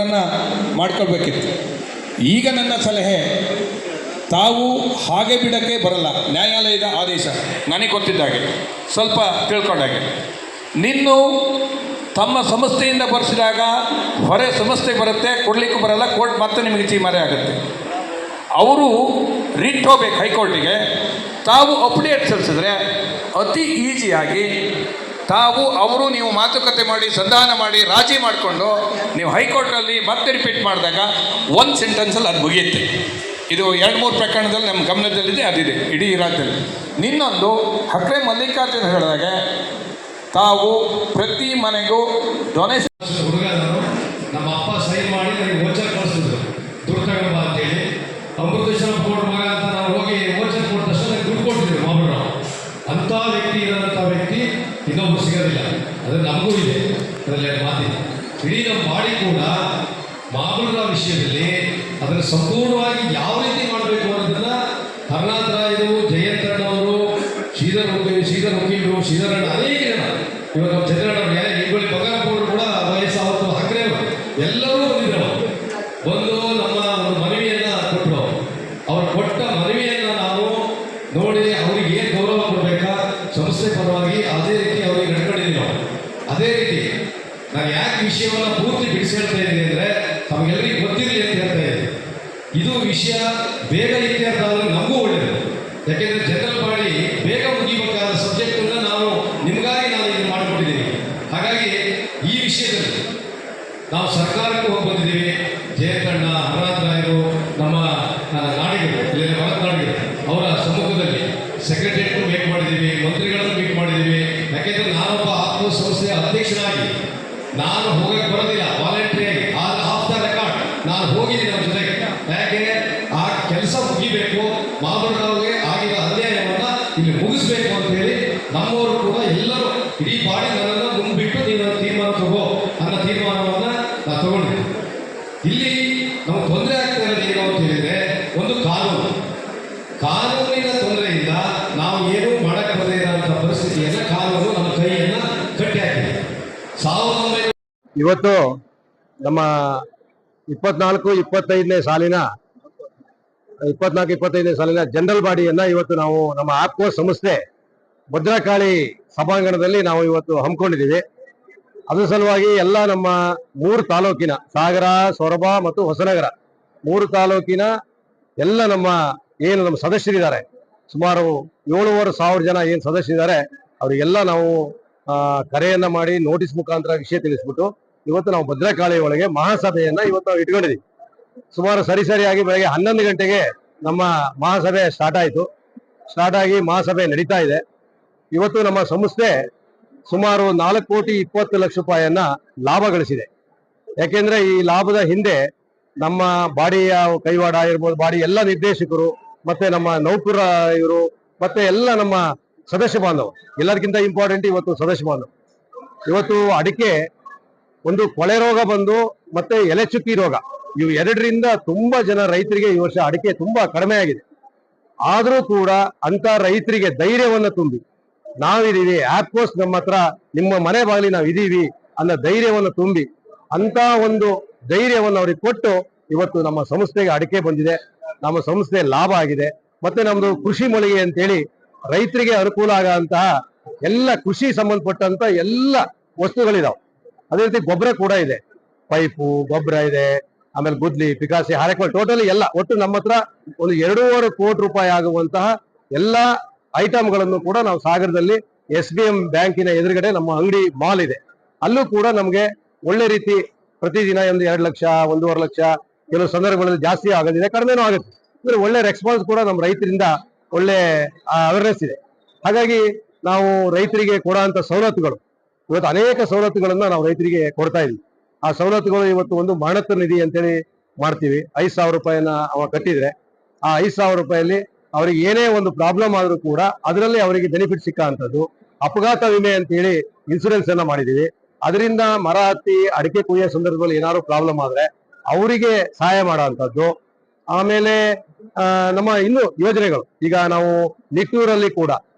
ಅವರನ್ನು ಮಾಡ್ಕೊಳ್ಬೇಕಿತ್ತು. ಈಗ ನನ್ನ ಸಲಹೆ, ತಾವು ಹಾಗೆ ಬಿಡೋಕ್ಕೆ ಬರಲ್ಲ. ನ್ಯಾಯಾಲಯದ ಆದೇಶ ನನಗೆ ಗೊತ್ತಿದ್ದಾಗೆ, ಸ್ವಲ್ಪ ತಿಳ್ಕೊಂಡಾಗೆ, ನಿನ್ನು ತಮ್ಮ ಸಂಸ್ಥೆಯಿಂದ ಬರೆಸಿದಾಗ ಹೊರೆ ಸಂಸ್ಥೆಗೆ ಬರುತ್ತೆ, ಕೊಡಲಿಕ್ಕೂ ಬರಲ್ಲ, ಕೋರ್ಟ್ ಮತ್ತೆ ನಿಮಗೆ ಚೀಮಾರೆ ಆಗುತ್ತೆ. ಅವರು ರಿಟ್ ಹೋಗ್ಬೇಕು ಹೈಕೋರ್ಟಿಗೆ. ತಾವು ಅಪ್ಡೇಟ್ ಸಲ್ಲಿಸಿದ್ರೆ ಅತಿ ಈಸಿಯಾಗಿ ನೀವು ಮಾತುಕತೆ ಮಾಡಿ ಸಂಧಾನ ಮಾಡಿ ರಾಜಿ ಮಾಡಿಕೊಂಡು ನೀವು ಹೈಕೋರ್ಟಲ್ಲಿ ಮತ್ತೆ ರಿಪೀಟ್ ಮಾಡಿದಾಗ ಒಂದು ಸೆಂಟೆನ್ಸಲ್ಲಿ ಅದು ಮುಗಿಯುತ್ತೆ. ಇದು 2-3 ಪ್ರಕರಣದಲ್ಲಿ ನಮ್ಮ ಗಮನದಲ್ಲಿದೆ, ಅದಿದೆ ಇಡೀ ರಾಜ್ಯದಲ್ಲಿ. ಇನ್ನೊಂದು, ಹಕ್ರೆ ಮಲ್ಲಿಕಾರ್ಜುನ್ ಹೇಳಿದಾಗ ತಾವು ಪ್ರತಿ ಮನೆಗೂ ಡೊನೇಷನ್ ನಮ್ಮ ಅಪ್ಪ ಸೈನ್ ಮಾಡಿ ನನಗೆ ವೋಚರ್ ಕಳಿಸಿದ್ರು, ದುಡ್ಡು ತಗೊಂಬ ಅಂತೇಳಿ. ಅಮೃತೇಶ್ವರ ಕೋರ್ಟ್ ಮಗ ಅಂತ ನಾವು ಹೋಗಿ ವೋಚರ್ ಕೊಟ್ಟ ತಕ್ಷಣ ನನಗೆ ದುಡ್ಡು ಕೊಟ್ಟಿದ್ರು ಮಾಮೂಲು. ಅಂಥ ವ್ಯಕ್ತಿ ಇರೋಂಥ ವ್ಯಕ್ತಿ ಇನ್ನೊಬ್ರು ಸಿಗೋದಿಲ್ಲ. ಅದು ನಮಗೂ ಇದೆ, ಅದರಲ್ಲಿ ಮಾತಿದೆ. ಇಡೀ ನಮ್ಮ ಬಾಡಿ ಕೂಡ ಮಾಮೂಲರ ವಿಷಯದಲ್ಲಿ ಅದನ್ನು ಸಂಪೂರ್ಣವಾಗಿ ಯಾವ ರೀತಿ ಮಾಡಬೇಕು ಅನ್ನೋದನ್ನ ಕರ್ನಾಟರಾಯರು, ಜಯಂತಣ್ಣವರು, ಶ್ರೀಧರ್ ವಕೀಲರು, ಶ್ರೀಧರಣ್ಣ, ಅನೇಕ ಜನ, ಇವಾಗ ನಮ್ಮ ಚಂದ್ರಣ್ಣವ್ರು, ಈರುಳ್ಳಿ ಬಂಗಾರಪ್ಪವರು ಕೂಡ ವಯಸ್ಸಾವತ್ತು ಹಕ್ರೆಯವರು ಎಲ್ಲರೂ ಬಂದಿದ್ರು. ಬಂದು ನಮ್ಮ ಒಂದು ಮನವಿಯನ್ನು ಕೊಟ್ಟರು. ಅವ್ರು ಕೊಟ್ಟ ಮನವಿಯನ್ನು ನಾವು ನೋಡಿ ಅವರಿಗೆ ಏನು ಗೌರವ ಕೊಡಬೇಕಾ ಸಂಸ್ಥೆ ಪರವಾಗಿ ಅದೇ ರೀತಿ ಅವರಿಗೆ ನಡ್ಕೊಂಡಿದ್ದೀವಿ ನಾವು. ಅದೇ ರೀತಿ ನಾನು ಯಾಕೆ ವಿಷಯವನ್ನು ಪೂರ್ತಿ ಬಿಡಿಸಿ ಹೇಳ್ತಾ ಇದ್ದೀನಿ ಅಂದರೆ ತಮಗೆಲ್ಲರಿಗೂ ಗೊತ್ತಿರಲಿ ಅಂತ ಹೇಳ್ತಾ ಇದ್ದೀನಿ. ಇದು ವಿಷಯ ಬೇಗ ಇತ್ಯರ್ಥ ಆದರೆ ನಮಗೂ ಒಳ್ಳೆಯದು. ಯಾಕೆಂದರೆ ಜನರಲ್ ಬಾಡಿ ಬೇಗ ಮುಗಿಬೇಕಾದ ಸಬ್ಜೆಕ್ಟನ್ನು ನಿಮಗಾಗಿ ನಾನು ಇದು ಮಾಡಿಕೊಟ್ಟಿದ್ದೀನಿ. ಹಾಗಾಗಿ ಈ ವಿಷಯದಲ್ಲಿ ನಾವು ಸರ್ಕಾರಕ್ಕೂ ಹೋಗಿ ಬಂದಿದ್ದೀವಿ. ಜಯಂತಣ್ಣ, ಹರನಾಥರಾಯರು, ನಮ್ಮ ನಾಡಿಗರು, ಇಲ್ಲಿನ ಭರತನಾಡಿಗರು ಅವರ ಸಮ್ಮುಖದಲ್ಲಿ ಸೆಕ್ರೆಟರಿಯೇಟ್ ಮೀಟ್ ಮಾಡಿದ್ದೀವಿ, ಮಂತ್ರಿಗಳನ್ನು ಮೀಟ್ ಮಾಡಿದ್ದೀವಿ. ಯಾಕೆಂದರೆ ನಾನೊಬ್ಬ ಆತ್ಮ ಸಂಸ್ಥೆಯ ಅಧ್ಯಕ್ಷನಾಗಿ ನಾನು ಹೋಗಕ್ಕೆ ಬರೋದಿಲ್ಲ, ವಾಲಂಟ್ರಿಯಾಗಿ, ಆದರೆ ಆಫ್ ದ ರೆಕಾರ್ಡ್ ನಾನು ಹೋಗಿದ್ದೀನಿ ನಮ್ಮ ಜೊತೆಗೆ. ಯಾಕೆ ಆ ಕೆಲಸ ಮುಗಿಬೇಕು, ಮಾಮೂಲರಾವ್ಗೆ ಆಗಿರೋ ಅನ್ಯಾಯವನ್ನು ಇಲ್ಲಿ ಮುಗಿಸ್ಬೇಕು ಅಂತ ಹೇಳಿ ನಮ್ಮವರು ಕೂಡ ಎಲ್ಲರೂ ಇಡೀ ಬಾಡಿ ನನ್ನನ್ನು ಮುಂದ್ಬಿಟ್ಟು ನೀನು ತೀರ್ಮಾನ ತಗೋ ಅನ್ನೋ ತೀರ್ಮಾನವನ್ನು ನಾನು ತಗೊಂಡಿದ್ದೆ. ಇಲ್ಲಿ ನಮಗೆ ತೊಂದರೆ ಆಗ್ತಾ ಇರೋದು ಏನು ಅಂತ ಹೇಳಿದರೆ, ಒಂದು ಕಾನೂನಿನ ತೊಂದರೆಯಿಂದ ನಾವು ಏನೂ ಮಾಡಕ್ಕೆ ಬರದೇ ಇರೋಂಥ ಪರಿಸ್ಥಿತಿಯನ್ನು ಕಾನೂನು ನಮ್ಮ ಕೈಯನ್ನು ಕಟ್ಟಿ ಹಾಕಿದೆ. 1900 ಇವತ್ತು ನಮ್ಮ 24-25ನೇ ಸಾಲಿನ ಜನರಲ್ ಬಾಡಿಯನ್ನ ಇವತ್ತು ನಾವು ನಮ್ಮ ಆಪ್ಕೋ ಸಂಸ್ಥೆ ಭದ್ರಕಾಳಿ ಸಭಾಂಗಣದಲ್ಲಿ ನಾವು ಇವತ್ತು ಹಮ್ಮಿಕೊಂಡಿದ್ದೀವಿ. ಅದರ ಸಲುವಾಗಿ ಎಲ್ಲ ನಮ್ಮ 3 ತಾಲೂಕಿನ ಸಾಗರ, ಸೊರಬ ಮತ್ತು ಹೊಸನಗರ 3 ತಾಲೂಕಿನ ಎಲ್ಲ ನಮ್ಮ ಸದಸ್ಯರಿದ್ದಾರೆ, ಸುಮಾರು 7,500 ಜನ ಏನು ಸದಸ್ಯರಿದ್ದಾರೆ, ಅವರಿಗೆಲ್ಲ ನಾವು ಕರೆಯನ್ನ ಮಾಡಿ ನೋಟಿಸ್ ಮುಖಾಂತರ ವಿಷಯ ತಿಳಿಸ್ಬಿಟ್ಟು ಇವತ್ತು ನಾವು ಭದ್ರಕಾಳಿ ಒಳಗೆ ಮಹಾಸಭೆಯನ್ನ ಇವತ್ತು ನಾವು ಇಟ್ಕೊಂಡಿದ್ದೀವಿ. ಸುಮಾರು ಸರಿಯಾಗಿ ಬೆಳಗ್ಗೆ 11 ಗಂಟೆಗೆ ನಮ್ಮ ಮಹಾಸಭೆ ಸ್ಟಾರ್ಟ್ ಆಗಿ ಮಹಾಸಭೆ ನಡೀತಾ ಇದೆ. ಇವತ್ತು ನಮ್ಮ ಸಂಸ್ಥೆ ಸುಮಾರು 4,20,00,000 ಲಾಭ ಗಳಿಸಿದೆ. ಯಾಕೆಂದ್ರೆ ಈ ಲಾಭದ ಹಿಂದೆ ನಮ್ಮ ಬಾಡಿಯ ಕೈವಾಡ ಇರ್ಬೋದು, ಬಾಡಿ ಎಲ್ಲ ನಿರ್ದೇಶಕರು, ಮತ್ತೆ ನಮ್ಮ ನೌಕರ ಇವರು, ಮತ್ತೆ ಎಲ್ಲ ನಮ್ಮ ಸದಸ್ಯ ಬಾಂಧವರು, ಎಲ್ಲರಿಗಿಂತ ಇಂಪಾರ್ಟೆಂಟ್ ಇವತ್ತು ಸದಸ್ಯ ಬಾಂಧವರು. ಇವತ್ತು ಅಡಿಕೆ ಒಂದು ಕೊಳೆ ರೋಗ ಬಂದು ಮತ್ತೆ ಎಲೆ ಚುಕ್ಕಿ ರೋಗ, ಇವು ಎರಡರಿಂದ ತುಂಬಾ ಜನ ರೈತರಿಗೆ ಈ ವರ್ಷ ಅಡಿಕೆ ತುಂಬಾ ಕಡಿಮೆ ಆಗಿದೆ. ಆದರೂ ಕೂಡ ಅಂತ ರೈತರಿಗೆ ಧೈರ್ಯವನ್ನು ತುಂಬಿ ನಾವಿದೀವಿ, ಆಪ್ಕೋಸ್ ನಮ್ಮ ಹತ್ರ, ನಿಮ್ಮ ಮನೆ ಬಾಗಿಲಿ ನಾವು ಇದೀವಿ ಅನ್ನೋ ಧೈರ್ಯವನ್ನು ತುಂಬಿ, ಅಂತ ಒಂದು ಧೈರ್ಯವನ್ನು ಅವ್ರಿಗೆ ಕೊಟ್ಟು ಇವತ್ತು ನಮ್ಮ ಸಂಸ್ಥೆಗೆ ಅಡಿಕೆ ಬಂದಿದೆ. ನಮ್ಮ ಸಂಸ್ಥೆ ಲಾಭ ಆಗಿದೆ. ಮತ್ತೆ ನಮ್ದು ಕೃಷಿ ಮಳಿಗೆ ಅಂತೇಳಿ ರೈತರಿಗೆ ಅನುಕೂಲ ಆಗುವಂತಹ ಎಲ್ಲ ಕೃಷಿ ಸಂಬಂಧಪಟ್ಟಂತ ಎಲ್ಲ ವಸ್ತುಗಳಿದಾವೆ. ಅದೇ ರೀತಿ ಗೊಬ್ಬರ ಕೂಡ ಇದೆ, ಪೈಪು ಗೊಬ್ಬರ ಇದೆ, ಆಮೇಲೆ ಗುದ್ಲಿ, ಪಿಕಾಸಿ, ಹಾರೆಕೋಲ್, ಟೋಟಲಿ ಎಲ್ಲ ಒಟ್ಟು ನಮ್ಮ ಹತ್ರ ಒಂದು 2.5 ಕೋಟಿ ರೂಪಾಯಿ ಆಗುವಂತಹ ಎಲ್ಲ ಐಟಮ್ಗಳನ್ನು ಕೂಡ ನಾವು ಸಾಗರದಲ್ಲಿ SBM ಬ್ಯಾಂಕಿನ ಎದುರುಗಡೆ ನಮ್ಮ ಅಂಗಡಿ ಮಾಲ್ ಇದೆ, ಅಲ್ಲೂ ಕೂಡ ನಮಗೆ ಒಳ್ಳೆ ರೀತಿ ಪ್ರತಿದಿನ ಒಂದು 2 ಲಕ್ಷ, 1.5 ಲಕ್ಷ, ಕೆಲವು ಸಂದರ್ಭಗಳಲ್ಲಿ ಜಾಸ್ತಿ ಆಗೋದಿದೆ, ಕಡಿಮೆನೂ ಆಗುತ್ತೆ. ಅಂದ್ರೆ ಒಳ್ಳೆ ರೆಸ್ಪಾನ್ಸ್ ಕೂಡ ನಮ್ಮ ರೈತರಿಂದ ಒಳ್ಳೆ ಅವೇರ್ನೆಸ್ ಇದೆ. ಹಾಗಾಗಿ ನಾವು ರೈತರಿಗೆ ಕೊಡುವಂತ ಸವಲತ್ತುಗಳು, ಇವತ್ತು ಅನೇಕ ಸವಲತ್ತುಗಳನ್ನ ನಾವು ರೈತರಿಗೆ ಕೊಡ್ತಾ ಇದ್ವಿ. ಆ ಸವಲತ್ತುಗಳು ಇವತ್ತು ಒಂದು ಮರಣೋತ್ತರ ನಿಧಿ ಅಂತೇಳಿ ಮಾಡ್ತೀವಿ. 5,000 ರೂಪಾಯಿನ ಅವ ಕಟ್ಟಿದ್ರೆ ಆ 5,000 ರೂಪಾಯಲ್ಲಿ ಅವರಿಗೆ ಏನೇ ಒಂದು ಪ್ರಾಬ್ಲಮ್ ಆದ್ರೂ ಕೂಡ ಅದರಲ್ಲಿ ಅವರಿಗೆ ಬೆನಿಫಿಟ್ ಸಿಕ್ಕಂಥದ್ದು. ಅಪಘಾತ ವಿಮೆ ಅಂತೇಳಿ ಇನ್ಸೂರೆನ್ಸ್ ಅನ್ನ ಮಾಡಿದೀವಿ. ಅದರಿಂದ ಮರ ಹತ್ತಿ ಅಡಿಕೆ ಕುಯ್ಯೋ ಸಂದರ್ಭದಲ್ಲಿ ಏನಾದ್ರು ಪ್ರಾಬ್ಲಮ್ ಆದ್ರೆ ಅವರಿಗೆ ಸಹಾಯ ಮಾಡುವಂಥದ್ದು. ಆಮೇಲೆ ನಮ್ಮ ಇನ್ನು ಯೋಜನೆಗಳು, ಈಗ ನಾವು ನಿಟ್ಟೂರಲ್ಲಿ ಕೂಡ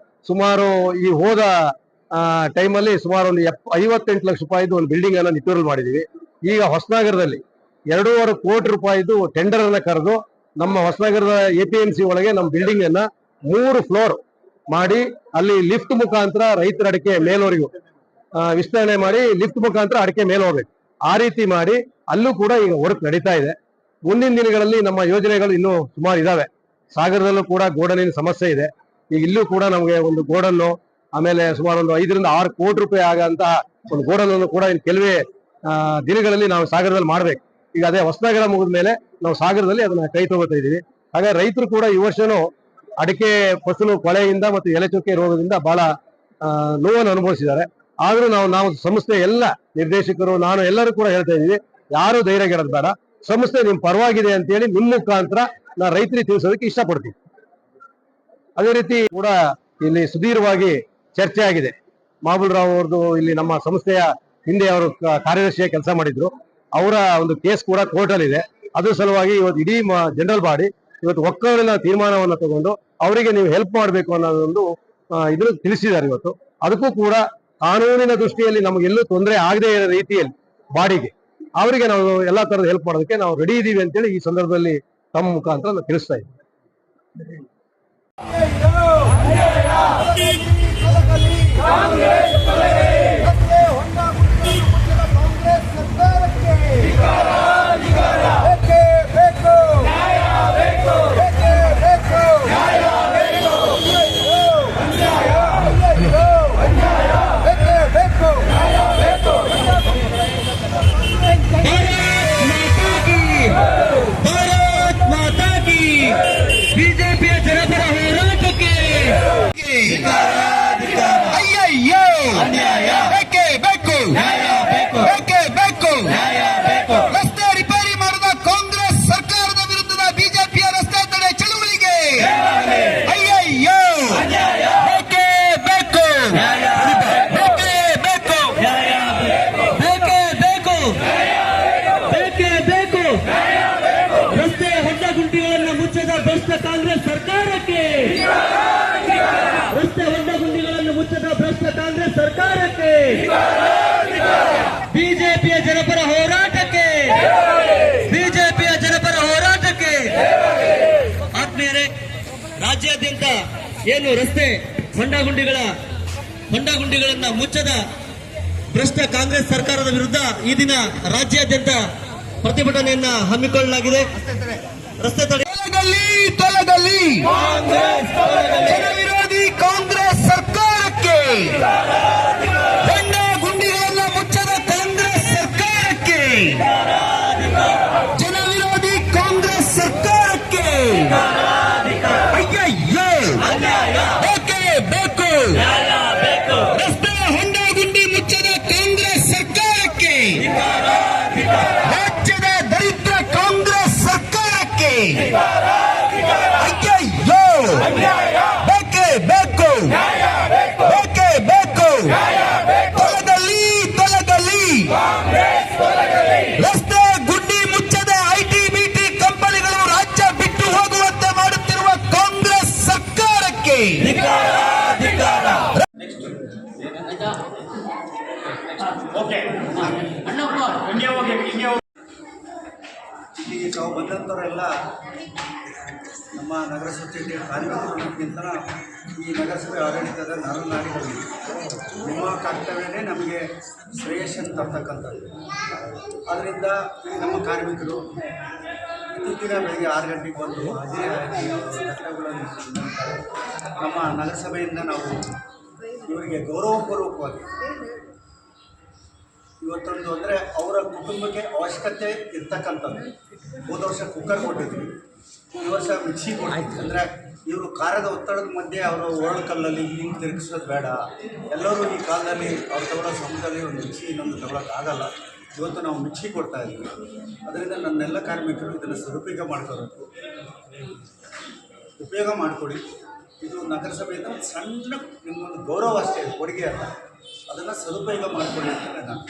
ಸುಮಾರು ಈ ಹೋದ ಟೈಮಲ್ಲಿ ಸುಮಾರು ಒಂದು 58 ಲಕ್ಷ ರೂಪಾಯಿದು ಒಂದು ಬಿಲ್ಡಿಂಗ್ ಅನ್ನ ನಿಟ್ಟೂರಲ್ಲಿ ಮಾಡಿದೀವಿ. ಈಗ ಹೊಸನಗರದಲ್ಲಿ 2.5 ಕೋಟಿ ರೂಪಾಯಿದು ಟೆಂಡರ್ ಅನ್ನ ಕರೆದು ನಮ್ಮ ಹೊಸನಗರದ APMC ಒಳಗೆ ನಮ್ಮ ಬಿಲ್ಡಿಂಗ್ ಅನ್ನ 3 ಫ್ಲೋರ್ ಮಾಡಿ ಅಲ್ಲಿ ಲಿಫ್ಟ್ ಮುಖಾಂತರ ರೈತರ ಅಡಿಕೆ ಮೇಲ್ವರೆಗೂ ವಿಸ್ತರಣೆ ಮಾಡಿ ಲಿಫ್ಟ್ ಮುಖಾಂತರ ಅಡಿಕೆ ಮೇಲೆ ಹೋಗ್ಬೇಕು. ಆ ರೀತಿ ಮಾಡಿ ಅಲ್ಲೂ ಕೂಡ ಈಗ ವರ್ಕ್ ನಡೀತಾ ಇದೆ. ಮುಂದಿನ ದಿನಗಳಲ್ಲಿ ನಮ್ಮ ಯೋಜನೆಗಳು ಇನ್ನೂ ಸುಮಾರು ಇದಾವೆ. ಸಾಗರದಲ್ಲೂ ಕೂಡ ಗೋಡನಿನ ಸಮಸ್ಯೆ ಇದೆ. ಈಗ ಇಲ್ಲೂ ಕೂಡ ನಮಗೆ ಒಂದು ಗೋಡನ್ನು, ಆಮೇಲೆ ಸುಮಾರು ಒಂದು 5 ರಿಂದ 6 ಕೋಟಿ ರೂಪಾಯಿ ಆಗಂತಹ ಒಂದು ಗೋಡನ್ನು ಕೂಡ ಇನ್ನು ಕೆಲವೇ ದಿನಗಳಲ್ಲಿ ನಾವು ಸಾಗರದಲ್ಲಿ ಮಾಡ್ಬೇಕು. ಈಗ ಅದೇ ಹೊಸನಗರ ಮುಗಿದ ಮೇಲೆ ನಾವು ಸಾಗರದಲ್ಲಿ ಅದನ್ನ ಕೈ ತಗೋತಾ ಇದೀವಿ. ಹಾಗಾಗಿ ರೈತರು ಕೂಡ ಈ ವರ್ಷನೂ ಅಡಿಕೆ ಫಸಲು ಕೊಳೆಯಿಂದ ಮತ್ತು ಎಲೆಚುಕ್ಕೆ ರೋಗದಿಂದ ಬಹಳ ನೋವನ್ನು ಅನುಭವಿಸಿದ್ದಾರೆ. ಆದ್ರೂ ನಾವು ಸಂಸ್ಥೆ ಎಲ್ಲ ನಿರ್ದೇಶಕರು, ನಾನು ಎಲ್ಲರೂ ಕೂಡ ಹೇಳ್ತಾ ಇದೀವಿ, ಯಾರು ಧೈರ್ಯಗೆಡೋದು ಬೇಡ. ಸಂಸ್ಥೆ ನಿಮ್ ಪರವಾಗಿದೆ ಅಂತೇಳಿ ನಿಮ್ಮ ಮುಖಾಂತರ ನಾ ರೈತರಿಗೆ ತಿಳಿಸೋದಕ್ಕೆ ಇಷ್ಟಪಡ್ತೀನಿ. ಅದೇ ರೀತಿ ಕೂಡ ಇಲ್ಲಿ ಸುದೀರ್ಘವಾಗಿ ಚರ್ಚೆ ಆಗಿದೆ. ಮಾಬುಲ್ ರಾವ್ ಅವ್ರದ್ದು ಇಲ್ಲಿ ನಮ್ಮ ಸಂಸ್ಥೆಯ ಹಿಂದೆ ಅವರು ಕಾರ್ಯದರ್ಶಿಯಾಗಿ ಕೆಲಸ ಮಾಡಿದ್ರು. ಅವರ ಒಂದು ಕೇಸ್ ಕೂಡ ಕೋರ್ಟಲ್ಲಿ ಇದೆ. ಅದ್ರ ಸಲುವಾಗಿ ಇವತ್ತು ಇಡೀ ಜನರಲ್ ಬಾಡಿ ಇವತ್ತು ಒಕ್ಕಲಿನ ತೀರ್ಮಾನವನ್ನ ತಗೊಂಡು ಅವರಿಗೆ ನೀವು ಹೆಲ್ಪ್ ಮಾಡಬೇಕು ಅನ್ನೋದೊಂದು ಇದ್ರ ತಿಳಿಸಿದ್ದಾರೆ ಇವತ್ತು. ಅದಕ್ಕೂ ಕೂಡ ಕಾನೂನಿನ ದೃಷ್ಟಿಯಲ್ಲಿ ನಮಗೆಲ್ಲೂ ತೊಂದರೆ ಆಗದೆ ಇರೋ ರೀತಿಯಲ್ಲಿ ಬಾಡಿಗೆ ಅವರಿಗೆ ನಾವು ಎಲ್ಲಾ ತರದ ಹೆಲ್ಪ್ ಮಾಡೋದಕ್ಕೆ ನಾವು ರೆಡಿ ಇದೀವಿ ಅಂತೇಳಿ ಈ ಸಂದರ್ಭದಲ್ಲಿ ತಮ್ಮ ಮುಖಾಂತರ ನಾವು ತಿಳಿಸ್ತಾ ಇದ್ದೀವಿ. ಬಿಜೆಪಿಯ ಜನಪರ ಹೋರಾಟಕ್ಕೆ ಅಯ್ಯಯ್ಯೋ ಬೇಕೇ ಬೇಕು, ಬೇಕೇ ಬೇಕು. ರಸ್ತೆ ರಿಪೇರಿ ಮಾಡಿದ ಕಾಂಗ್ರೆಸ್ ಸರ್ಕಾರದ ವಿರುದ್ಧದ ಬಿಜೆಪಿಯ ರಸ್ತೆ ತಡೆ ಚಳುವಳಿಗೆ ಅಯ್ಯಯ್ಯೋ ಬೇಕೇ ಬೇಕು, ಬೇಕೇ ಬೇಕು, ಬೇಕೇ ಬೇಕು, ಬೇಕೇ ಬೇಕು. ರಸ್ತೆ ಹೊಡ್ಡ ಗುಂಡಿಗಳನ್ನು ಮುಚ್ಚದ ಭ್ರಷ್ಟ ಕಾಂಗ್ರೆಸ್ ಸರ್ಕಾರಕ್ಕೆ, ರಸ್ತೆ ಹೊಡ್ಡ ಗುಂಡಿಗಳನ್ನು ಮುಚ್ಚದ ಭ್ರಷ್ಟ ಕಾಂಗ್ರೆಸ್ ಸರ್ಕಾರಕ್ಕೆ, ಬಿಜೆಪಿಯ ಜನಪರ ಹೋರಾಟಕ್ಕೆ, ಬಿಜೆಪಿಯ ಜನಪರ ಹೋರಾಟಕ್ಕೆ. ಆತ್ಮೀಯರೇ, ರಾಜ್ಯಾದ್ಯಂತ ಏನು ರಸ್ತೆ ಹೊಂಡ ಗುಂಡಿಗಳನ್ನ ಮುಚ್ಚದ ಭ್ರಷ್ಟ ಕಾಂಗ್ರೆಸ್ ಸರ್ಕಾರದ ವಿರುದ್ಧ ಈ ದಿನ ರಾಜ್ಯಾದ್ಯಂತ ಪ್ರತಿಭಟನೆಯನ್ನ ಹಮ್ಮಿಕೊಳ್ಳಲಾಗಿದೆ. ರಸ್ತೆ ತಡೆ ತೊಲಗಲಿ ಜನ ವಿರೋಧಿ ಕಾಂಗ್ರೆಸ್ ಸರ್ಕಾರಕ್ಕೆ, ಹೊಂಡ ಗುಂಡಿಗಳನ್ನ ಮುಚ್ಚದ ಕಾಂಗ್ರೆಸ್ ಸರ್ಕಾರಕ್ಕೆ, ಜನ ವಿರೋಧಿ ಕಾಂಗ್ರೆಸ್ ಸರ್ಕಾರಕ್ಕೆ ಅಯ್ಯಯ್ಯೋ ಬೇಕೇ ಬೇಕು. ರಸ್ತೆ ಹೊಂಡ ಗುಂಡಿ ಮುಚ್ಚದ ಕಾಂಗ್ರೆಸ್ ಸರ್ಕಾರಕ್ಕೆ, ರಾಜ್ಯದ ದರಿದ್ರ ಕಾಂಗ್ರೆಸ್ ಸರ್ಕಾರಕ್ಕೆ ಅಯ್ಯಯ್ಯೋ ಬೇಕೇ ಬೇಕು, ಬೇಕೇ ಬೇಕು. ತೊಲಗಲಿ ರಸ್ತೆ ಗುಂಡಿ ಮುಚ್ಚದ IT-BT ಕಂಪನಿಗಳು ರಾಜ್ಯ ಬಿಟ್ಟು ಹೋಗುವಂತೆ ಮಾಡುತ್ತಿರುವ ಕಾಂಗ್ರೆಸ್ ಸರ್ಕಾರಕ್ಕೆ ಇಲ್ಲಿಗೆ ತಾವು ಬಂದಂಥವರೆಲ್ಲ ನಮ್ಮ ನಗರ ಸ್ವಚ್ಛತೆ ಕಾರ್ಯಕ್ರಮಕ್ಕಿಂತ ಈ ನಗರಸಭೆ ಆಡಳಿತದ ನರನಾಡಿಗಳು. ನಿಮ್ಮ ಕರ್ತವ್ಯನೇ ನಮಗೆ ಶ್ರೇಯಸ್ಸನ್ನು ತರ್ತಕ್ಕಂಥದ್ದು. ಆದ್ದರಿಂದ ಈ ನಮ್ಮ ಕಾರ್ಮಿಕರು ಇತ್ತೀಚಿನ ಬೆಳಗ್ಗೆ 6 ಗಂಟೆಗೆ ಬಂದು ಹಾಜರಿ ಹಾಕಿ ಕರ್ತವ್ಯಗಳನ್ನು ನಮ್ಮ ನಗರಸಭೆಯಿಂದ ನಾವು ಇವರಿಗೆ ಗೌರವಪೂರ್ವಕವಾಗಿ ಇವತ್ತೊಂದು ಅಂದರೆ ಅವರ ಕುಟುಂಬಕ್ಕೆ ಅವಶ್ಯಕತೆ ಇರ್ತಕ್ಕಂಥದ್ದು. ಹೋದ ವರ್ಷ ಕುಕ್ಕರ್ ಕೊಟ್ಟಿದ್ವಿ, ಈ ವರ್ಷ ಮಿಕ್ಸಿ ಕೊಟ್ಟಿದ್ವಿ. ಅಂದರೆ ಇವರು ಖಾರದ ಒತ್ತಡದ ಮಧ್ಯೆ ಅವರು ಒರಳು ಕಲ್ಲಲ್ಲಿ ಹಿಂಗೆ ತಿರುಗಿಸೋದು ಬೇಡ. ಎಲ್ಲರೂ ಈ ಕಾಲದಲ್ಲಿ ಅವ್ರು ತಗೊಳ್ಳೋ ಸಮಯದಲ್ಲಿ ಒಂದು ಮಿಕ್ಸಿ ಇನ್ನೊಂದು ತಗೊಳ್ಳೋಕ್ಕಾಗಲ್ಲ. ಇವತ್ತು ನಾವು ಮಿಕ್ಸಿ ಕೊಡ್ತಾ ಇದ್ವಿ. ಅದರಿಂದ ನನ್ನೆಲ್ಲ ಕಾರ್ಮಿಕರು ಇದನ್ನು ಸದುಪಯೋಗ ಮಾಡ್ಕೋಬೇಕು, ಉಪಯೋಗ ಮಾಡಿಕೊಡಿ. ಇದು ನಗರಸಭೆಯಿಂದ ಸಣ್ಣ ನಿಮ್ಮೊಂದು ಗೌರವ ಅಷ್ಟೇ, ಕೊಡುಗೆ ಅಲ್ಲ. ಅದನ್ನು ಸದುಪಯೋಗ ಮಾಡಿಕೊಡಿ ಅಂತ ನಾನು